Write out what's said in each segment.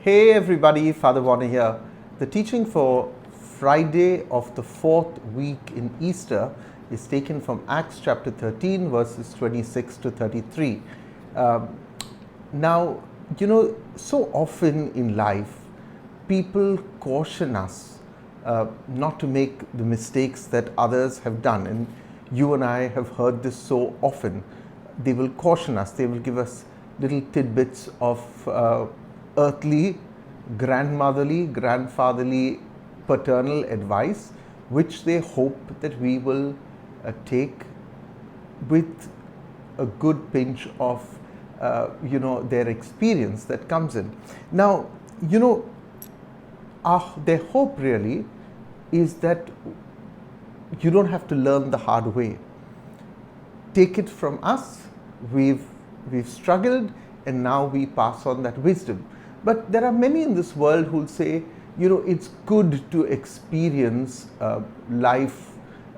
Hey everybody, Father Warner here. The teaching for Friday of the fourth week in Easter is taken from Acts chapter 13 verses 26 to 33. Now, so often in life, people caution us not to make the mistakes that others have done. And you and I have heard this so often. They will caution us, they will give us little tidbits of earthly, grandmotherly, grandfatherly, paternal advice, which they hope that we will take with a good pinch of their experience that comes in. Now, their hope really is that you don't have to learn the hard way. Take it from us. We've struggled, and now we pass on that wisdom. But there are many in this world who'll say, it's good to experience life,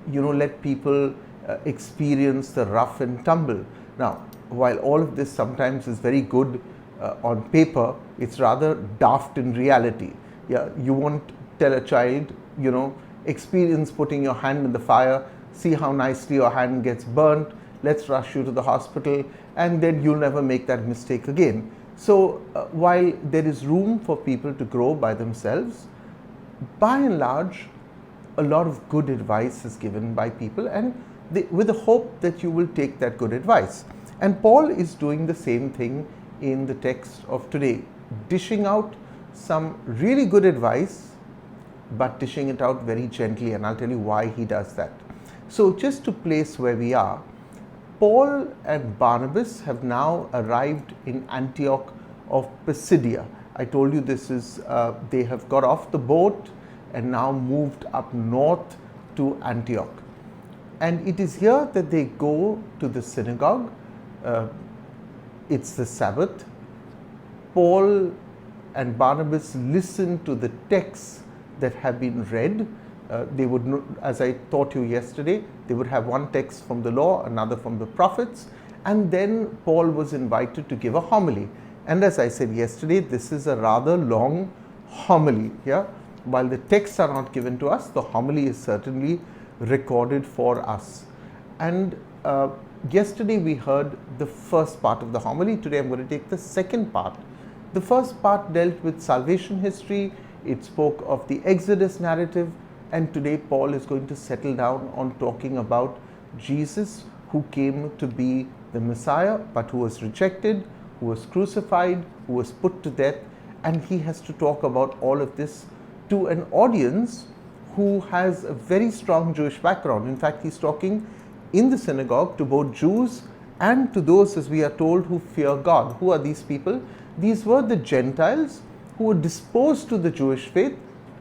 let people experience the rough and tumble. Now, while all of this sometimes is very good on paper, it's rather daft in reality. Yeah, you won't tell a child, experience putting your hand in the fire, see how nicely your hand gets burnt, let's rush you to the hospital, and then you'll never make that mistake again. So while there is room for people to grow by themselves, by and large, a lot of good advice is given by people, and with the hope that you will take that good advice. And Paul is doing the same thing in the text of today, dishing out some really good advice, but dishing it out very gently, and I'll tell you why he does that. So just to place where we are, Paul and Barnabas have now arrived in Antioch of Pisidia. I told you this is, they have got off the boat and now moved up north to Antioch. And it is here that they go to the synagogue. It's the Sabbath. Paul and Barnabas listen to the texts that have been read. They would, as I taught you yesterday, they would have one text from the law, another from the prophets, and then Paul was invited to give a homily. And as I said yesterday, this is a rather long homily. Yeah? While the texts are not given to us, the homily is certainly recorded for us. And yesterday we heard the first part of the homily. Today I'm going to take the second part. The first part dealt with salvation history. It spoke of the Exodus narrative. And today Paul is going to settle down on talking about Jesus, who came to be the Messiah, but who was rejected, who was crucified, who was put to death. And he has to talk about all of this to an audience who has a very strong Jewish background. In fact, he's talking in the synagogue to both Jews and to those, as we are told, who fear God. Who are these people? These were the Gentiles who were disposed to the Jewish faith,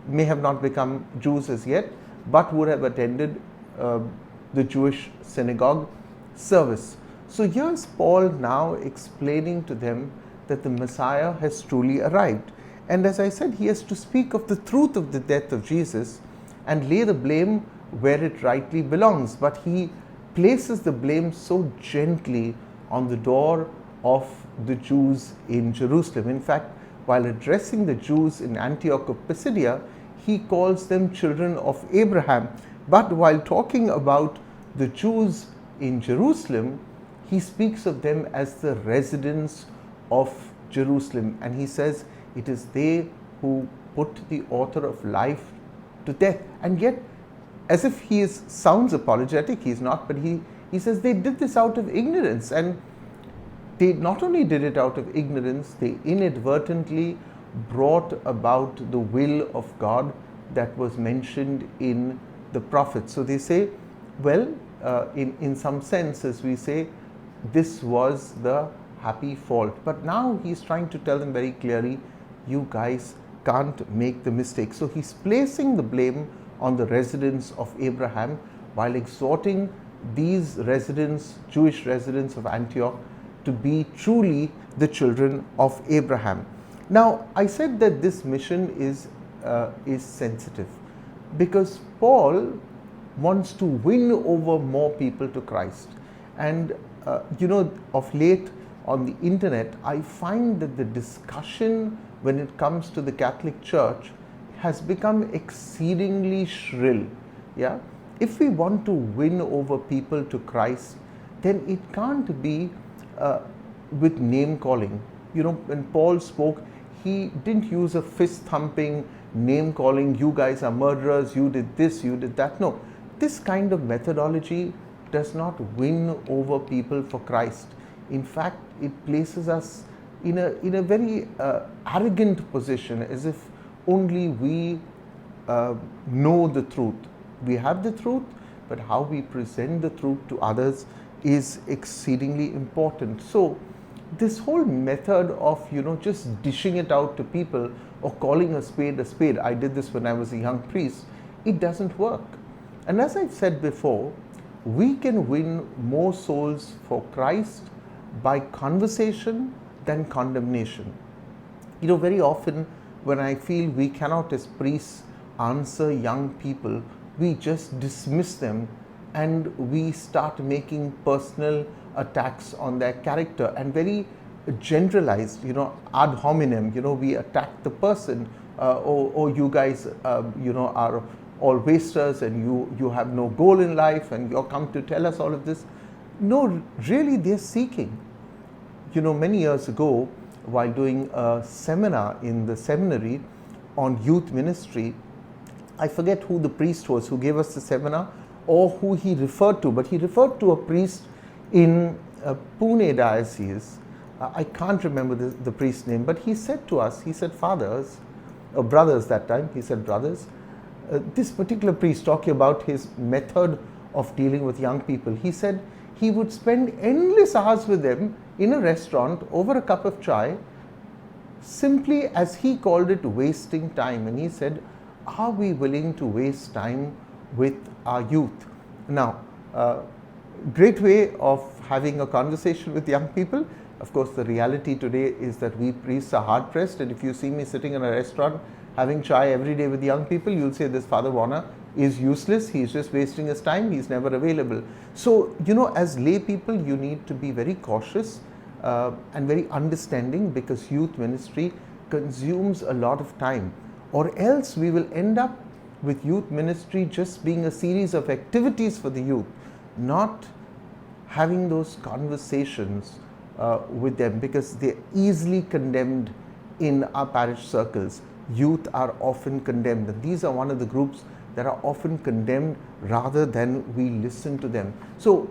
may have not become Jews as yet, but would have attended the Jewish synagogue service. So here's Paul now explaining to them that the Messiah has truly arrived. And as I said, he has to speak of the truth of the death of Jesus and lay the blame where it rightly belongs. But he places the blame so gently on the door of the Jews in Jerusalem. In fact, while addressing the Jews in Antioch of Pisidia, he calls them children of Abraham. But while talking about the Jews in Jerusalem, he speaks of them as the residents of Jerusalem. And he says it is they who put the author of life to death. And yet, as if he sounds apologetic, he's not, but he says they did this out of ignorance. And they not only did it out of ignorance, they inadvertently brought about the will of God that was mentioned in the prophets. So they say, well, in some sense, as we say, this was the happy fault. But now he's trying to tell them very clearly, you guys can't make the mistake. So he's placing the blame on the residents of Abraham while exhorting these residents, Jewish residents of Antioch, to be truly the children of Abraham. Now, I said that this mission is sensitive because Paul wants to win over more people to Christ. And of late, on the internet, I find that the discussion when it comes to the Catholic Church has become exceedingly shrill. Yeah, if we want to win over people to Christ, then it can't be with name calling. You know, when Paul spoke, he didn't use a fist thumping, name calling, you guys are murderers, you did this, you did that. No, this kind of methodology does not win over people for Christ. In fact, it places us in a very arrogant position, as if only we know the truth. We have the truth, but how we present the truth to others is exceedingly important. So this whole method of, you know, just dishing it out to people or calling a spade, I did this when I was a young priest, it doesn't work. And as I've said before, we can win more souls for Christ by conversation than condemnation. You know, very often when I feel we cannot as priests answer young people, we just dismiss them and we start making personal attacks on their character, and very generalized, you know, ad hominem, you know, we attack the person, or you guys, you know, are all wasters and you have no goal in life and you're come to tell us all of this. No, really they're seeking. You know, many years ago, while doing a seminar in the seminary on youth ministry, I forget who the priest was who gave us the seminar or who he referred to, but he referred to a priest in Pune diocese. I can't remember the priest's name, but he said to us, he said, fathers, or brothers that time, he said, brothers, this particular priest, talking about his method of dealing with young people, he said he would spend endless hours with them in a restaurant over a cup of chai, simply, as he called it, wasting time. And he said, are we willing to waste time with our youth? Now, great way of having a conversation with young people. Of course, the reality today is that we priests are hard pressed, and if you see me sitting in a restaurant having chai every day with young people, you'll say this Father Warner is useless, he's just wasting his time, he's never available. So, you know, as lay people, you need to be very cautious and very understanding, because youth ministry consumes a lot of time, or else we will end up with youth ministry just being a series of activities for the youth, not having those conversations with them, because they're easily condemned in our parish circles. Youth are often condemned, and these are one of the groups that are often condemned rather than we listen to them. So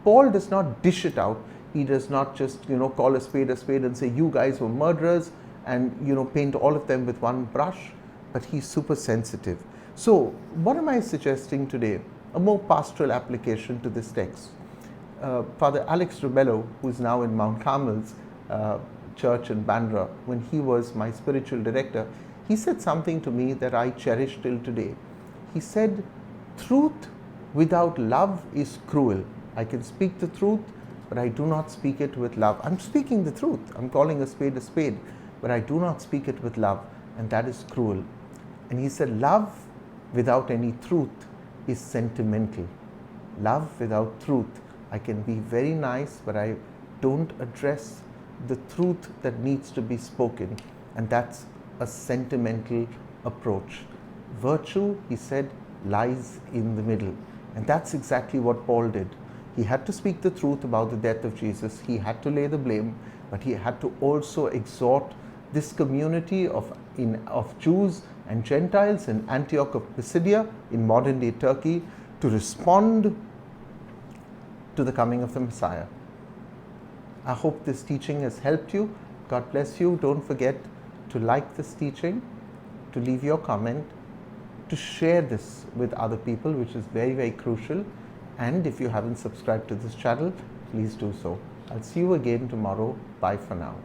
Paul does not dish it out. He does not just, you know, call a spade and say you guys were murderers and, you know, paint all of them with one brush, but he's super sensitive. So what am I suggesting today? A more pastoral application to this text. Father Alex Rubello, who is now in Mount Carmel's church in Bandra, when he was my spiritual director, he said something to me that I cherish till today. He said, truth without love is cruel. I can speak the truth, but I do not speak it with love. I'm speaking the truth. I'm calling a spade, but I do not speak it with love, and that is cruel. And he said, love without any truth is sentimental. Love without truth, I can be very nice, but I don't address the truth that needs to be spoken, and that's a sentimental approach. Virtue, he said, lies in the middle, and that's exactly what Paul did. He had to speak the truth about the death of Jesus. He had to lay the blame, but he had to also exhort this community of Jews and Gentiles in Antioch of Pisidia in modern day Turkey to respond to the coming of the Messiah. I hope this teaching has helped you. God bless you. Don't forget to like this teaching, to leave your comment, to share this with other people, which is very, very crucial. And if you haven't subscribed to this channel, please do so. I'll see you again tomorrow. Bye for now.